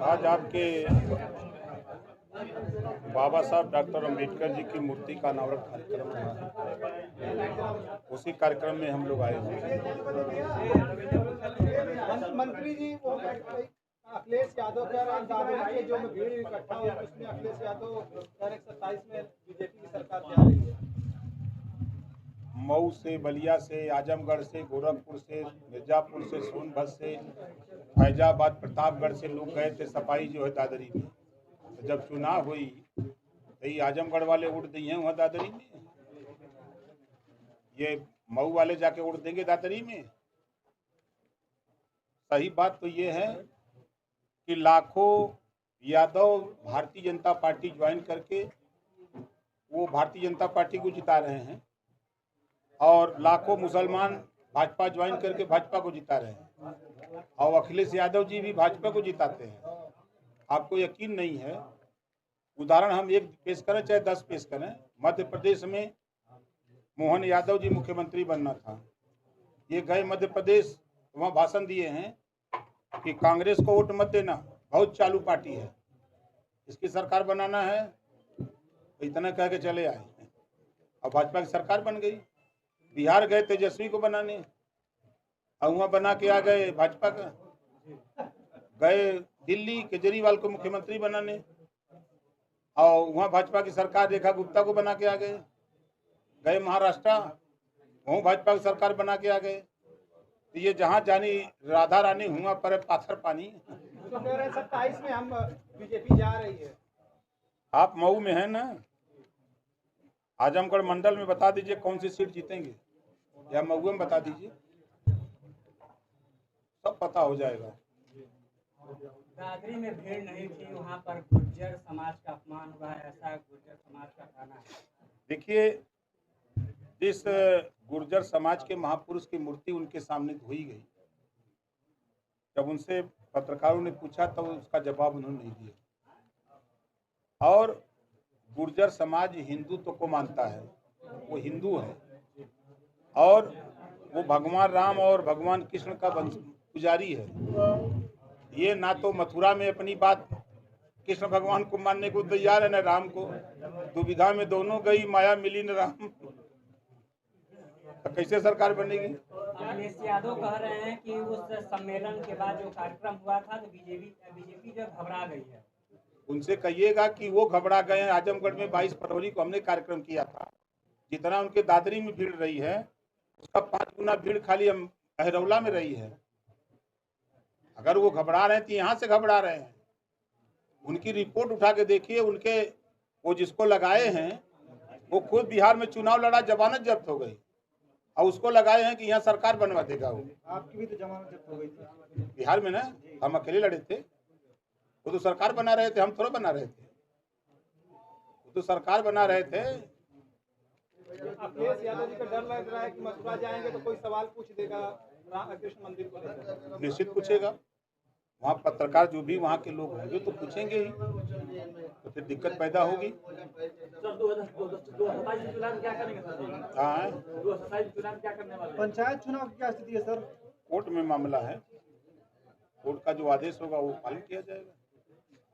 आज आपके बाबा साहब डॉक्टर अंबेडकर जी की मूर्ति का अनावरण कार्यक्रम हुआ। उसी कार्यक्रम में हम लोग आए हुए हैं। मंत्री जी वो अखिलेश यादव कह रहे हैं दावोस के जो भीड़ इकट्ठा हुई उसमें अखिलेश यादव 2027 में बीजेपी की सरकार जा रही है। मऊ से, बलिया से, आजमगढ़ से, गोरखपुर से, मिर्जापुर से, सोनभद्र से, फैजाबाद, प्रतापगढ़ से लोग गए थे सफाई जो है दादरी में। तो जब चुनाव हुई तो ये आजमगढ़ वाले वोट दिए वहाँ दादरी में, ये मऊ वाले जाके वोट देंगे दादरी में। सही बात तो ये है कि लाखों यादव भारतीय जनता पार्टी ज्वाइन करके वो भारतीय जनता पार्टी को जिता रहे हैं और लाखों मुसलमान भाजपा ज्वाइन करके भाजपा को जिता रहे हैं और अखिलेश यादव जी भी भाजपा को जिताते हैं। आपको यकीन नहीं है, उदाहरण हम एक पेश करें चाहे 10 पेश करें। मध्य प्रदेश में मोहन यादव जी मुख्यमंत्री बनना था, ये गए मध्य प्रदेश, वहाँ भाषण दिए हैं कि कांग्रेस को वोट मत देना, बहुत चालू पार्टी है, इसकी सरकार बनाना है। तो इतना कह के चले आए और भाजपा की सरकार बन गई। बिहार गए तेजस्वी को बनाने और वहाँ बना के आ गए भाजपा का। गए दिल्ली केजरीवाल को मुख्यमंत्री बनाने और वहाँ भाजपा की सरकार रेखा गुप्ता को बना के आ गए। गए महाराष्ट्र, वहाँ भाजपा की सरकार बना के आ गए। तो ये जहाँ जानी राधा रानी हुआ पर पाथर पानी। तो कह रहे हैं 27 में हम बीजेपी जा रही है। आप मऊ में है ना, आजमगढ़ मंडल में बता दीजिए कौन सी सीट जीतेंगे, या मऊ में बता दीजिए, सब पता हो जाएगा। दादरी में भीड़ नहीं थी, वहाँ पर गुर्जर समाज का अपमान हुआ है, ऐसा गुर्जर समाज का कहना है। देखिए, जिस गुर्जर समाज के महापुरुष की मूर्ति उनके सामने धोई गई, जब उनसे पत्रकारों ने पूछा तो उसका जवाब उन्होंने नहीं दिया। और गुर्जर समाज हिंदुत्व को मानता है, वो हिंदू है और वो भगवान राम और भगवान कृष्ण का पुजारी है। ये ना तो मथुरा में अपनी बात कृष्ण भगवान को मानने को तैयार है, न राम को। दुविधा में दोनों गई, माया मिली न राम। तो कैसे सरकार बनेगी? अखिलेश यादव कह रहे हैं कि उस सम्मेलन के बाद जो कार्यक्रम हुआ था तो बीजेपी जो घबरा गई है। उनसे कहिएगा कि वो घबरा गए हैं। आजमगढ़ में 22 फरवरी को हमने कार्यक्रम किया था, जितना उनके दादरी में भीड़ रही है उसका 5 गुना भीड़ खाली हम अहरौला में रही है। अगर वो घबरा रहे हैं तो यहाँ से घबरा रहे हैं। उनकी रिपोर्ट उठा के देखिए, उनके वो जिसको लगाए हैं वो खुद बिहार में चुनाव लड़ा, जमानत जब्त हो गई और उसको लगाए हैं कि यहाँ सरकार बनवा देगा। वो आपकी भी तो जमानत जब्त हो गई थी बिहार में ना, हम अकेले लड़े थे, वो तो सरकार बना रहे थे, हम थोड़ा बना रहे थे, वो तो सरकार बना रहे थे। अखिलेश यादव जी का डर लग रहा है कि मथुरा जाएंगे तो कोई सवाल पूछ देगा कृष्ण मंदिर को लेकर। निश्चित पूछेगा, वहाँ पत्रकार जो भी वहाँ के लोग होंगे तो पूछेंगे ही, तो फिर दिक्कत पैदा होगी। पंचायत चुनाव की क्या स्थिति है सर? कोर्ट में मामला है, कोर्ट का जो आदेश होगा वो पालन किया जाएगा।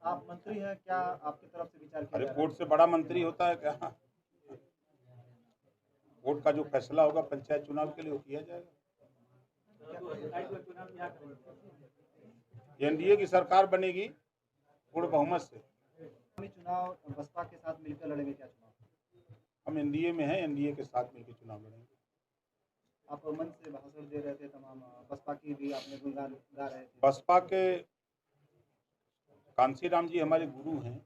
आप मंत्री हैं, क्या आपकी तरफ से विचार किया? अरे कोर्ट से बड़ा मंत्री होता है क्या? कोर्ट का जो फैसला होगा पंचायत चुनाव के लिए वो किया जाएगा। एनडीए की सरकार बनेगी पूर्ण बहुमत से। चुनाव बसपा के साथ मिलकर लड़ेंगे क्या चुनाव? हम एनडीए में हैं, एनडीए के साथ मिलकर चुनाव लड़ेंगे। आप मंच से भाषण दे रहे थे, तमाम बसपा की भी आपने गुणगान गा रहे थे। बसपा के कांशीराम जी हमारे गुरु हैं।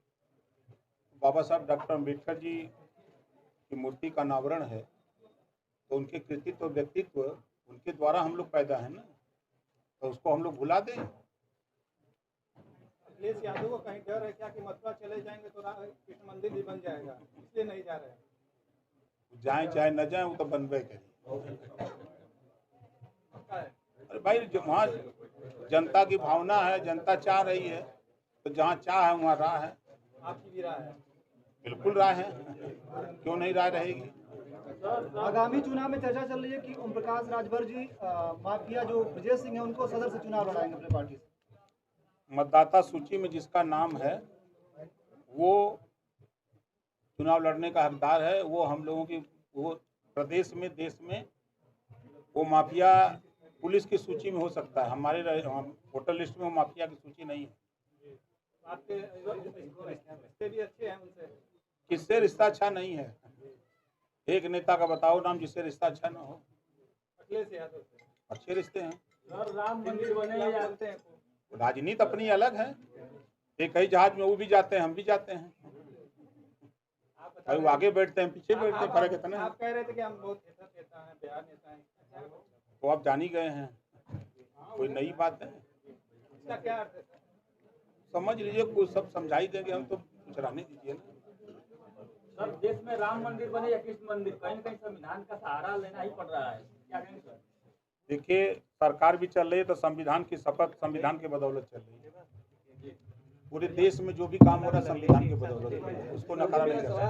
बाबा साहब डॉक्टर अंबेडकर जी की मूर्ति का अनावरण है, तो उनके कृतित्व व्यक्तित्व उनके द्वारा हम लोग पैदा हैं ना, तो उसको हम लोग भुला दें? अखिलेश यादव को कहीं डर है क्या कि मथुरा चले जाएंगे तो कृष्ण मंदिर भी बन जाएगा, इसलिए नहीं जा रहे हैं? जाए चाहे न जाए वो तो बनबे करें। अरे भाई, वहाँ जनता की भावना है, जनता चाह रही है, तो जहाँ चाह है वहाँ राह है। आपकी भी राय है? बिल्कुल राय है, क्यों नहीं राय रहेगी? आगामी चुनाव में चर्चा चल रही है कि ओम प्रकाश राजभर जी माफिया जो ब्रजेश सिंह है उनको सदर से चुनाव लड़ाएंगे अपने पार्टी से। मतदाता सूची में जिसका नाम है वो चुनाव लड़ने का हकदार है। वो हम लोगों की वो प्रदेश में, देश में वो माफिया पुलिस की सूची में हो सकता है, हमारे वोटर लिस्ट में वो माफिया की सूची नहीं है। आपके रिश्ते भी अच्छे हैं उनसे? किससे रिश्ता अच्छा नहीं है? एक नेता का बताओ नाम जिससे रिश्ता अच्छा ना हो। अखिलेश यादव से अच्छे रिश्ते हैं। राम मंदिर बने जाते हैं। राजनीति अपनी अलग है। एक कई जहाज में वो भी जाते हैं, हम भी जाते हैं। वो आगे बैठते हैं, पीछे बैठते हैं, फर्क इतना है। आप कह रहे थे कि हम बहुत नेता हैं, बिहार नेता हैं, वो आप जान ही गए हैं, कोई नई बात है? इसका क्या अर्थ है? समझ लीजिए, कुछ सब समझाई देंगे हम तो, कुछ रहने दीजिए ना। सर, देश में राम मंदिर बने या कृष्ण मंदिर, कहीं न कहीं संविधान का सहारा लेना ही पड़ रहा है, क्या कहेंगे सर? देखिए, सरकार भी चल रही है तो संविधान की शपथ संविधान के बदौलत चल रही है। पूरे देश में जो भी काम हो रहा है संविधान के बदौलत, उसको नकारा नहीं जा सकता।